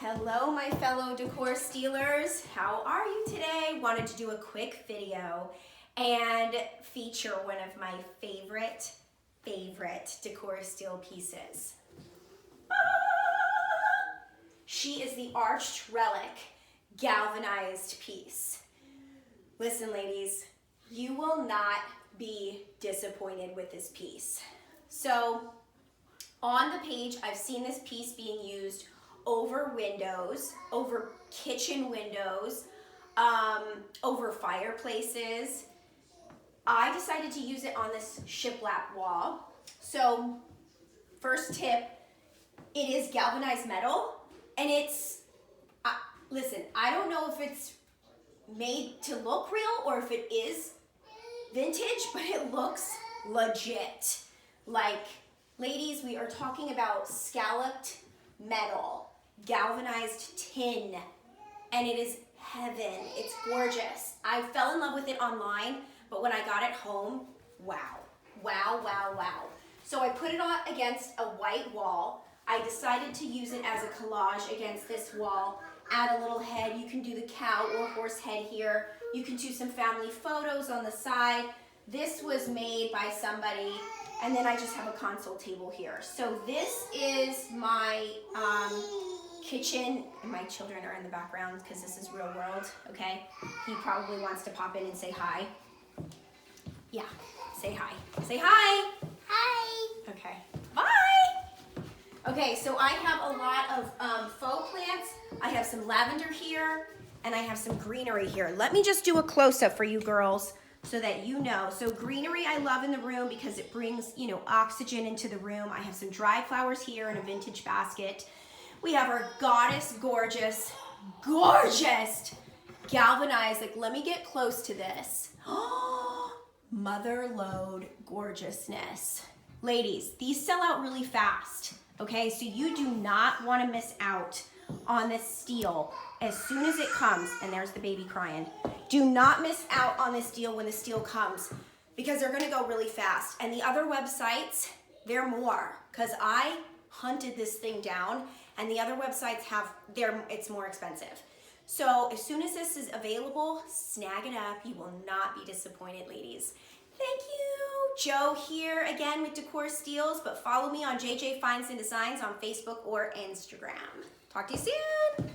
Hello, my fellow decor stealers. How are you today? Wanted to do a quick video and feature one of my favorite decor steal pieces. She is the Arched Relic galvanized piece. Listen, ladies, you will not be disappointed with this piece. So on the page, I've seen this piece being used over windows, over kitchen windows, over fireplaces. I decided to use it on this shiplap wall. So first tip, it is galvanized metal, and it's, listen, I don't know if it's made to look real or if it is vintage, but it looks legit. Like, ladies, we are talking about scalloped metal, galvanized tin, and it is heaven. It's gorgeous. I fell in love with it online, but when I got it home, wow. So I put it on against a white wall. I decided to use it as a collage against this wall. Add a little head. You can do the cow or horse head here. You can do some family photos on the side. This was made by somebody, and then I just have a console table here. So this is my kitchen, and my children are in the background because this is real world, okay? He probably wants to pop in and say hi. Yeah, say hi. Say hi. Hi. Okay, bye. Okay, so I have a lot of faux plants. I have some lavender here, and I have some greenery here. Let me just do a close-up for you girls so that you know. So greenery I love in the room because it brings, you know, oxygen into the room. I have some dried flowers here in a vintage basket. We have our goddess gorgeous galvanized, like, let me get close to this. Mother load gorgeousness. Ladies, these sell out really fast, okay? So you do not want to miss out on this steel as soon as it comes. And there's the baby crying. Do not miss out on this deal when the steel comes, because they're gonna go really fast. And the other websites, they're more, because I hunted this thing down, and the other websites it's more expensive. So as soon as this is available, snag it up. You will not be disappointed, ladies. Thank you. Jo here again with Decor Steals, but follow me on JJFinds&Designs on Facebook or Instagram. Talk to you soon.